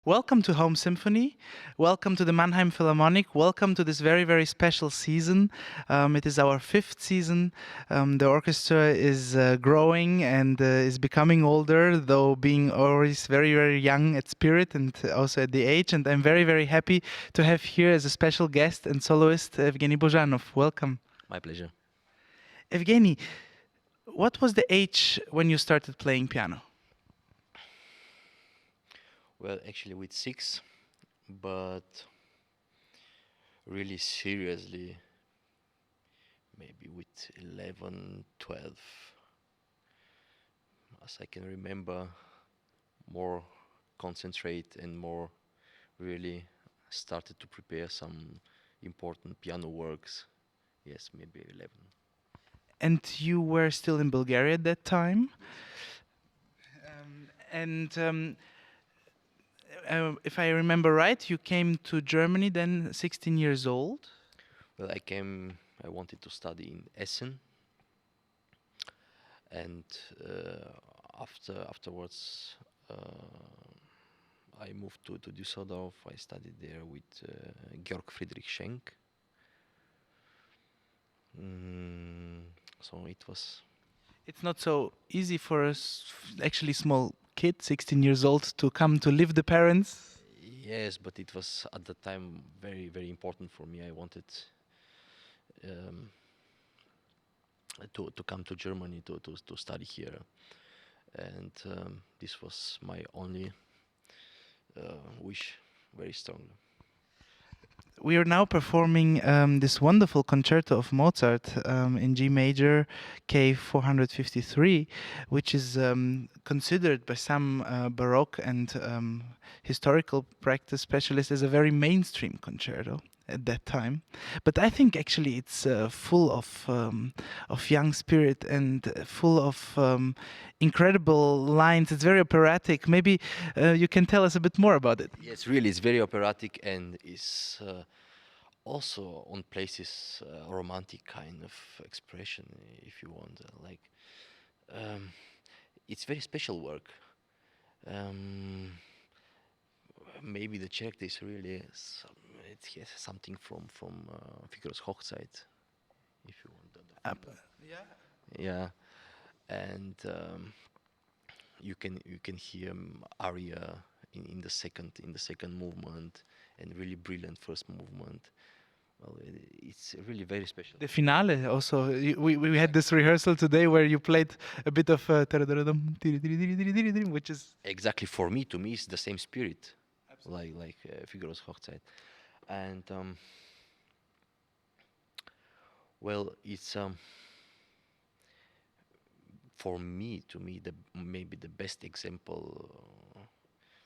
Welcome to HomeSymphony. Welcome to the Mannheim Philharmonic. Welcome to this very, very special season. It is our fifth season. The orchestra is growing and is becoming older, though being always very, very young at spirit and also at the age. And I'm very, very happy to have here as a special guest and soloist Evgeni Bozhanov. Welcome. My pleasure. Evgeni, what was the age when you started playing piano? Well, actually, with six, but really seriously, maybe with 11, 12. As I can remember, more concentrate and more really started to prepare some important piano works. Yes, maybe 11. And you were still in Bulgaria at that time? And if I remember right, you came to Germany then 16 years old. Well, I wanted to study in Essen, and afterwards I moved to Düsseldorf. I studied there with Georg Friedrich Schenk. So it was, It's not so easy for actually small kid, 16 years old, to come to live the parents. yes, but it was at the time very, very important for me. I wanted um, to come to Germany to study here, and this was my only wish, very strongly. We are now performing this wonderful concerto of Mozart in G major, K 453, which is considered by some Baroque and historical practice specialists as a very mainstream concerto at that time. But I think actually it's full of young spirit and full of incredible lines. It's very operatic. Maybe you can tell us a bit more about it. Yes, really, it's very operatic and is also on places romantic kind of expression, if you want. Um, it's very special work. Um, Maybe the check is really it has something from Figaro's Hochzeit, if you want. Yeah. Yeah, and you can hear aria in the second movement, and really brilliant first movement. Well, it's really very special. The finale also. We had this rehearsal today where you played a bit of which is Exactly, to me, it's the same spirit, like Figaro's Hochzeit, and well, it's to me, the maybe the best example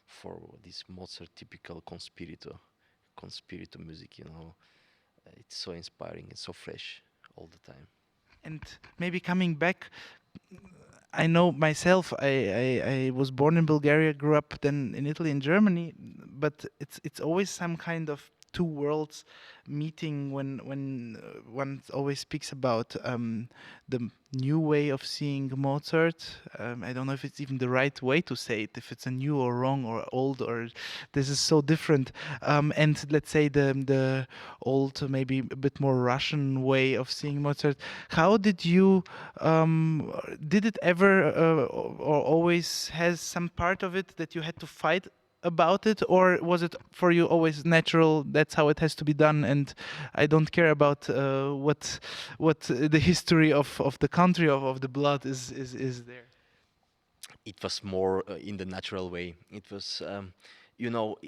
for this Mozart typical conspirator music. It's so inspiring and so fresh all the time. and maybe coming back. I know myself. I was born in Bulgaria, grew up then in Italy and Germany, but it's always some kind of two worlds meeting when one always speaks about the new way of seeing Mozart. I don't know if it's even the right way to say it, if it's a new or wrong or old or this is so different. And let's say the old, maybe a bit more Russian way of seeing Mozart. How did you? Did it ever or always has some part of it that you had to fight about it, or was it for you always natural? That's how it has to be done, and I don't care about what the history of the country of the blood is there. It was more in the natural way. It was, you know,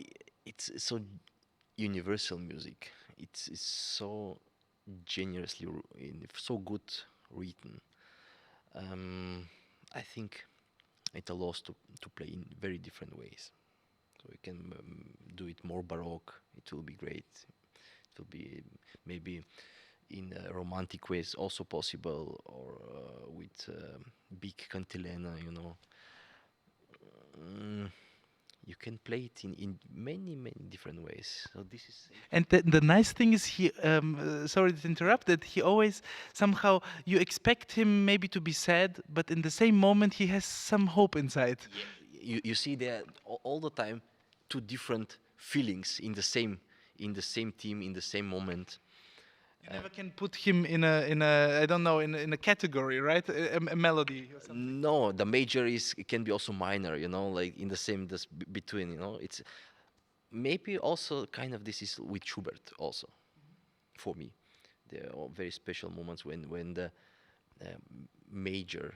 it's so universal music. It's so generously, so good written. I think it allows to play in very different ways. So we can do it more baroque. It will be great. It will be maybe in romantic ways also possible, or with big cantilena. Mm, you can play it in many, many different ways. So this is And the nice thing is he, sorry to interrupt, that he always somehow, you expect him maybe to be sad, but in the same moment he has some hope inside. you see that all the time two different feelings in the same team in the same moment. You never can put him in a I don't know in a category, right? A melody or something. No, the major is it can be also minor, like in the same between, it's maybe also kind of this is with Schubert also for me. There are very special moments when the major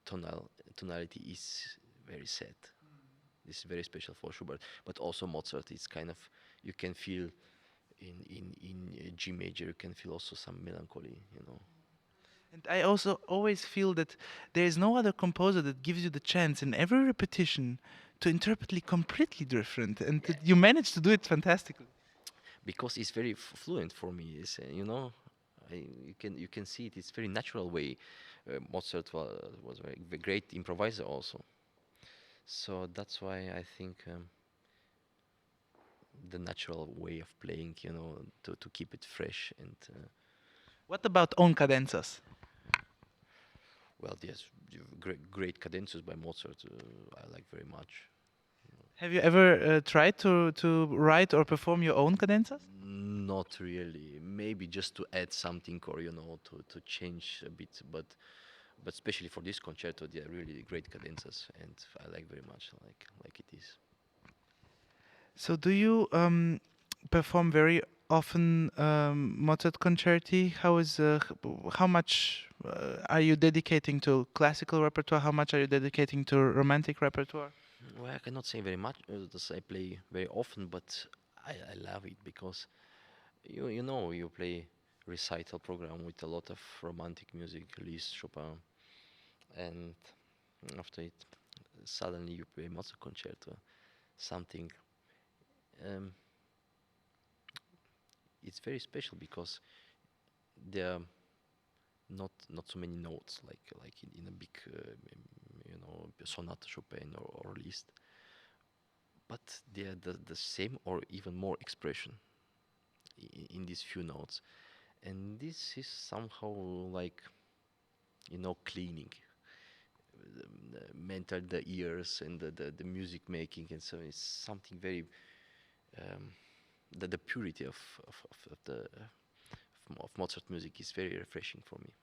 tonality is very sad. This is very special for Schubert, but also Mozart. It's kind of you can feel in G major. You can feel also some melancholy. And I also always feel that there is no other composer that gives you the chance in every repetition to interpret it completely different, and Yeah, that you manage to do it fantastically. because it's very fluent for me. It's you can see it. It's very natural way. Mozart was a great improviser also. So that's why I think the natural way of playing, to keep it fresh and What about own cadenzas? well, yes, great cadences by Mozart. I like very much. Have you ever tried to write or perform your own cadenzas? Not really. Maybe just to add something or to change a bit, but especially for this concerto, they are really great cadences, and I like very much like it is. So do you perform very often Mozart concerti? How much are you dedicating to classical repertoire? How much are you dedicating to romantic repertoire? Well, I cannot say very much as I play very often, but I love it because you play recital program with a lot of romantic music, Liszt, Chopin, and after it, suddenly you play Mozart concerto, something. Um, it's very special because there are not so many notes like in a big sonata Chopin or Liszt, but they are the same or even more expression in these few notes, and this is somehow like cleaning mental the ears and the music making, and so it's something very um, the purity of the of Mozart music is very refreshing for me.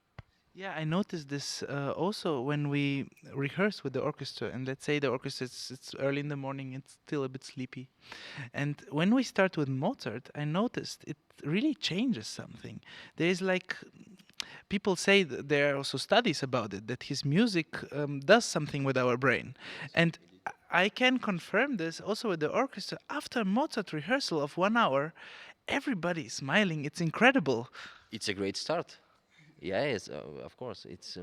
Yeah, I noticed this also when we rehearse with the orchestra. And let's say the orchestra, it's early in the morning, it's still a bit sleepy. And when we start with Mozart, I noticed it really changes something. There is like, people say there are also studies about it, that his music does something with our brain. And I can confirm this also with the orchestra. After Mozart rehearsal of 1 hour, everybody is smiling. It's incredible. It's a great start. Yeah, yes, of course. It's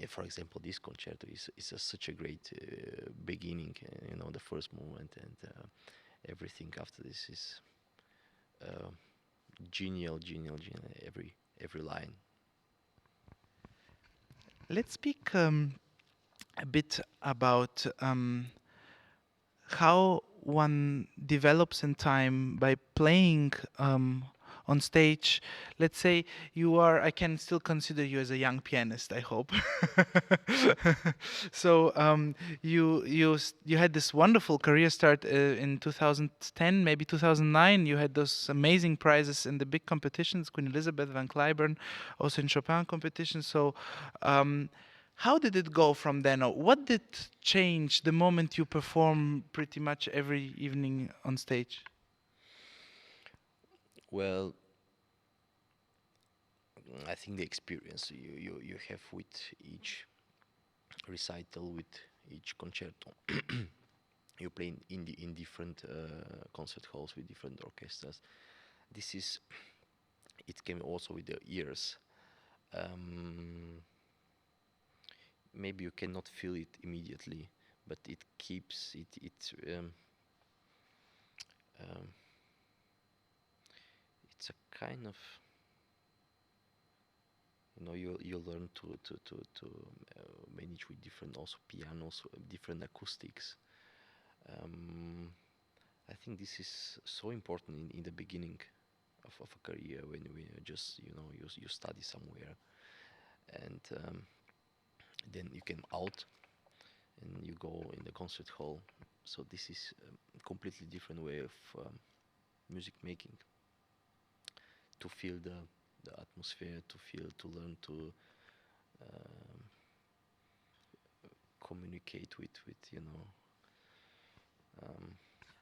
for example, this concerto is such a great beginning. The first movement and everything after this is uh, genial, genial, genial. Every line. Let's speak a bit about how one develops in time by playing on stage. Let's say I can still consider you as a young pianist, I hope. So you had this wonderful career start in 2010, maybe 2009. You had those amazing prizes in the big competitions, Queen Elizabeth, Van Cliburn, also in Chopin competition. So um, how did it go from then? Or what did change the moment you perform pretty much every evening on stage? Well, I think the experience you have with each recital, with each concerto, you play in different concert halls with different orchestras. This is it came also with the years. Um, Maybe you cannot feel it immediately, but it keeps it. Um, it's a kind of you learn to manage with different also pianos, different acoustics. Um, I think this is so important in the beginning of a career when we just you study somewhere and then you came out and you go in the concert hall. So this is a completely different way of music making. To feel the atmosphere, to feel, to learn to um, communicate with um,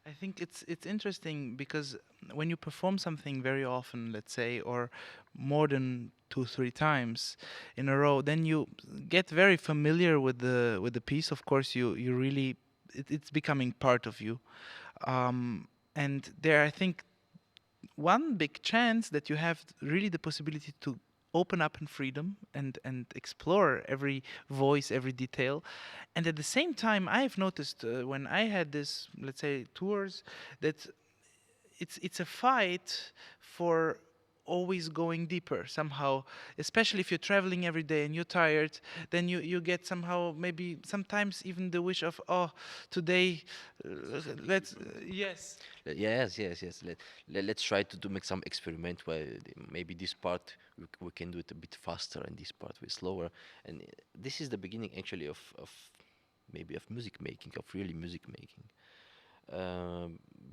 I think it's interesting because when you perform something very often, let's say, or more than 2 3 times in a row, then you get very familiar with the piece. Of course, you really it's becoming part of you. And there, I think one big chance that you have really the possibility to open up in freedom and explore every voice, every detail. And at the same time, I've noticed when I had this, let's say, tours, that it's a fight for always going deeper somehow, especially if you're traveling every day and you're tired, then you get somehow maybe sometimes even the wish of, oh, today let's yes. yes, yes, yes. Let's try to make some experiment where maybe this part we can do it a bit faster and this part we slower. And this is the beginning actually of maybe of music making, of really music making.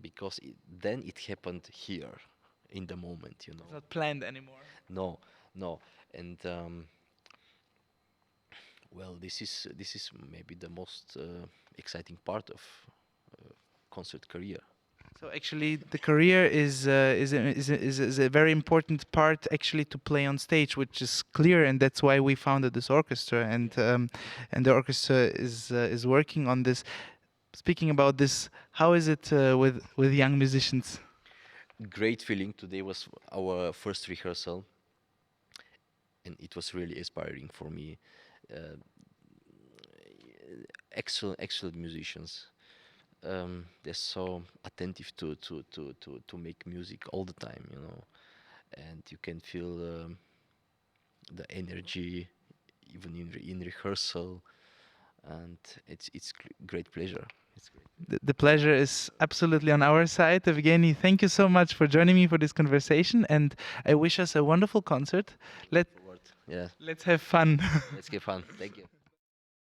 Because then it happened here in the moment, It's not planned anymore. No, no, and well, this is maybe the most exciting part of concert career. So actually, the career is a very important part actually to play on stage, which is clear, and that's why we founded this orchestra, and the orchestra is working on this. Speaking about this, how is it with young musicians? Great feeling. Today was our first rehearsal, and it was really inspiring for me. Uh, excellent musicians. They're so attentive to make music all the time, and you can feel the energy even in rehearsal, and it's great pleasure. It's great. The pleasure is absolutely on our side. Evgeny, thank you so much for joining me for this conversation, and I wish us a wonderful concert. Forward. Yeah, Let's have fun. let's get fun. Thank you.